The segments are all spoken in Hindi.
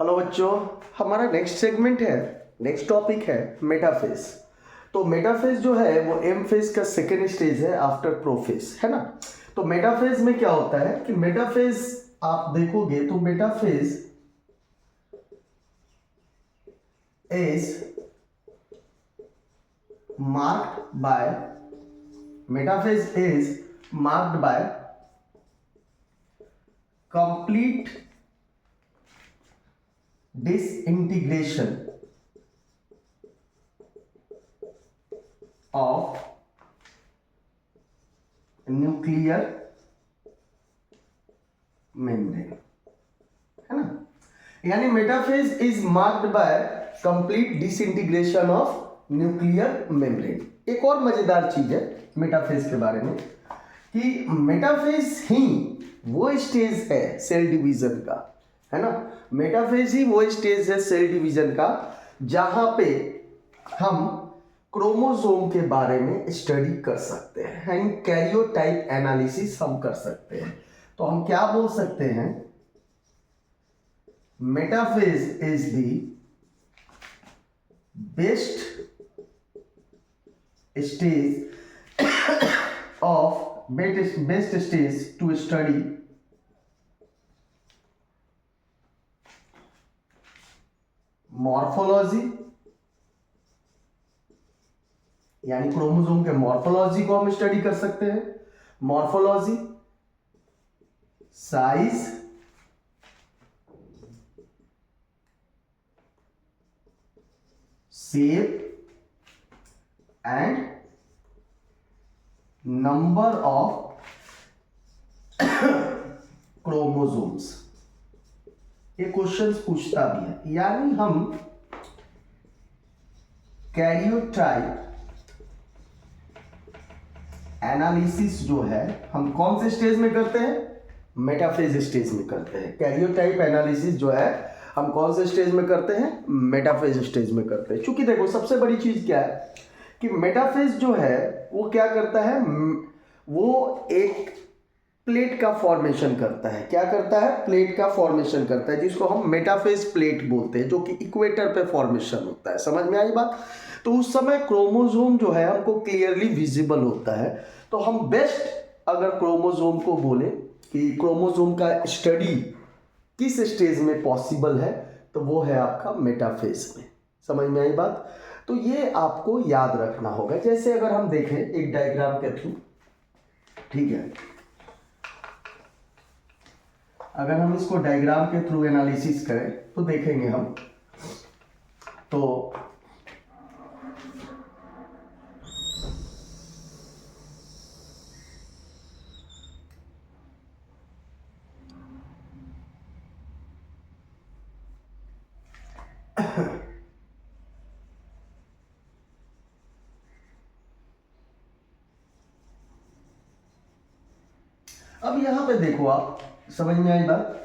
हेलो बच्चों, हमारा नेक्स्ट सेगमेंट है, नेक्स्ट टॉपिक है मेटाफेज। तो मेटाफेज जो है वो एम फेज का सेकेंड स्टेज है आफ्टर प्रोफेज, है ना। तो मेटाफेज में क्या होता है कि मेटाफेज आप देखोगे तो metaphase is marked by complete disintegration of nuclear membrane, है ना। यानी metaphase is marked by complete disintegration of nuclear membrane. एक और मजेदार चीज है मेटाफेज के बारे में कि मेटाफेज ही वो स्टेज है सेल डिवीजन का, है ना। मेटाफेज ही वो स्टेज है सेल डिवीजन का जहां पे हम क्रोमोसोम के बारे में स्टडी कर सकते हैं, कैरियोटाइप एनालिसिस हम कर सकते हैं। तो हम क्या बोल सकते हैं, metaphase is the best stage of best stage to study morphology, यानी क्रोमोसोम के मॉर्फोलॉजी को हम स्टडी कर सकते हैं। Morphology, size, shape and number of chromosomes. ये क्वेश्चंस पूछता भी है, यानी हम कैरियोटाइप एनालिसिस जो है हम कौन से स्टेज में करते हैं, मेटाफेज स्टेज में करते हैं। कैरियोटाइप एनालिसिस जो है हम कौन से स्टेज में करते हैं, मेटाफेज स्टेज में करते हैं। क्योंकि देखो सबसे बड़ी चीज क्या है कि मेटाफेज जो है वो क्या करता है, वो एक प्लेट का फॉर्मेशन करता है। क्या करता है, प्लेट का फॉर्मेशन करता है, जिसको हम मेटाफेज प्लेट बोलते हैं, जो कि इक्वेटर पे फॉर्मेशन होता है। समझ में आई बात। तो उस समय क्रोमोसोम जो है हमको क्लियरली विजिबल होता है। तो हम बेस्ट अगर क्रोमोसोम को बोले कि क्रोमोसोम का स्टडी किस स्टेज में पॉसिबल है, तो वो है आपका मेटाफेज में। समझ में आई बात। तो ये आपको याद रखना होगा। जैसे अगर हम देखें एक डायग्राम के थ्रू, ठीक है, अगर हम इसको डायग्राम के थ्रू एनालिसिस करें तो देखेंगे हम, तो अब यहां पे देखो आप, समझ में आई बात।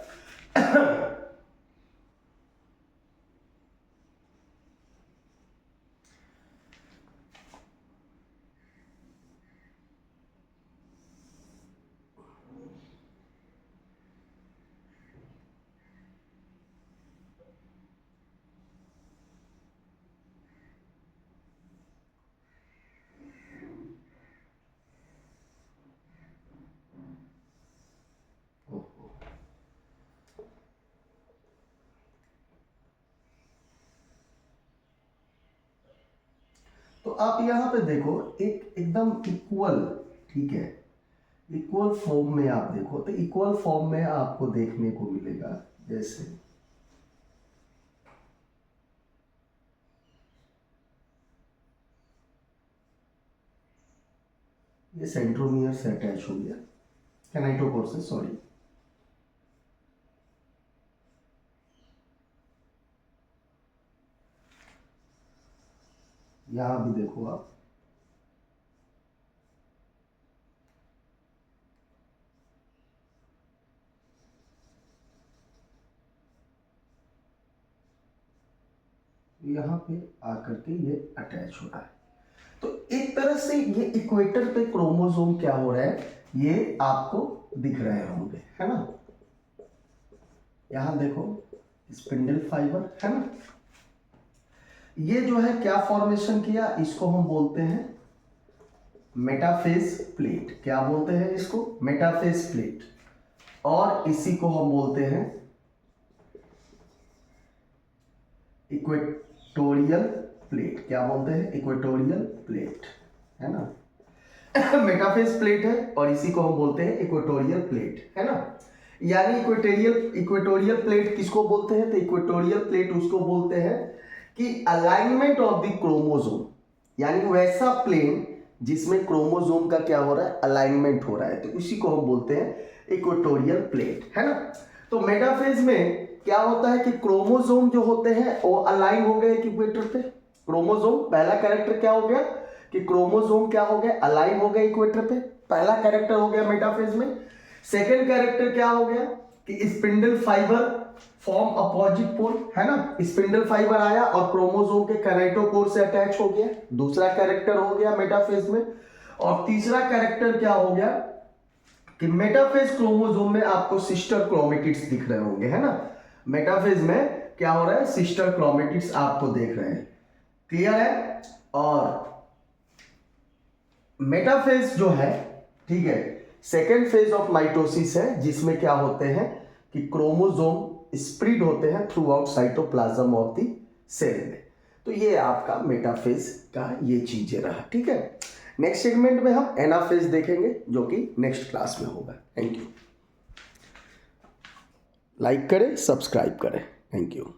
तो आप यहां पे देखो एक एकदम इक्वल, ठीक है, इक्वल फॉर्म में आप देखो तो इक्वल फॉर्म में आपको देखने को मिलेगा। जैसे ये सेंट्रोमियर से अटैच हो गया, कैनाइटोकोर से, सॉरी। यहां भी देखो आप, यहां पे आकर के ये अटैच हो रहा है। तो एक तरह से ये इक्वेटर पे क्रोमोसोम क्या हो रहा है, ये आपको दिख रहे होंगे, है ना। यहां देखो स्पिंडल फाइबर, है ना। ये जो है क्या फॉर्मेशन किया, इसको हम बोलते हैं मेटाफेज प्लेट। क्या बोलते हैं इसको, मेटाफेज प्लेट। और इसी को हम बोलते हैं इक्वेटोरियल प्लेट। क्या बोलते हैं, इक्वेटोरियल प्लेट, है ना। मेटाफेज प्लेट है और इसी को हम बोलते हैं इक्वेटोरियल प्लेट, है ना। यानी इक्वेटोरियल प्लेट किसको बोलते हैं, तो इक्वेटोरियल प्लेट उसको बोलते हैं कि अलाइनमेंट ऑफ द क्रोमोसोम, यानी वैसा प्लेन जिसमें क्रोमोसोम का क्या हो रहा है, अलाइनमेंट हो रहा है, तो उसी को हम बोलते हैं इक्वेटोरियल प्लेट, है ना। तो मेटाफेज में क्या होता है कि क्रोमोसोम जो होते हैं वो अलाइन हो गए इक्वेटर पे। क्रोमोसोम, पहला कैरेक्टर क्या हो गया कि क्रोमोसोम क्या हो गया, अलाइन हो गए इक्वेटर पे, पहला कैरेक्टर हो गया मेटाफेज में। सेकेंड कैरेक्टर क्या हो गया कि spindle fibre form opposite pole, है ना। स्पिंडल फाइबर आया और क्रोमोसोम के कैनाइटोकोर से अटैच हो गया, दूसरा कैरेक्टर हो गया मेटाफेज में। और तीसरा कैरेक्टर क्या हो गया कि मेटाफेज क्रोमोसोम में आपको सिस्टर क्रोमेटिड्स दिख रहे होंगे, है ना। मेटाफेज में क्या हो रहा है, सिस्टर क्रोमेटिड्स आपको देख रहे हैं, क्लियर है। और मेटाफेज जो है, ठीक है, सेकेंड फेज ऑफ माइटोसिस है, जिसमें क्या होते हैं कि क्रोमोसोम स्प्रेड होते हैं throughout cytoplasm of the cell में। तो ये आपका मेटाफेज का ये चीजें रहा, ठीक है। नेक्स्ट सेगमेंट में हम एनाफेज देखेंगे, जो कि नेक्स्ट क्लास में होगा। Thank you. लाइक करें, सब्सक्राइब करें। Thank you.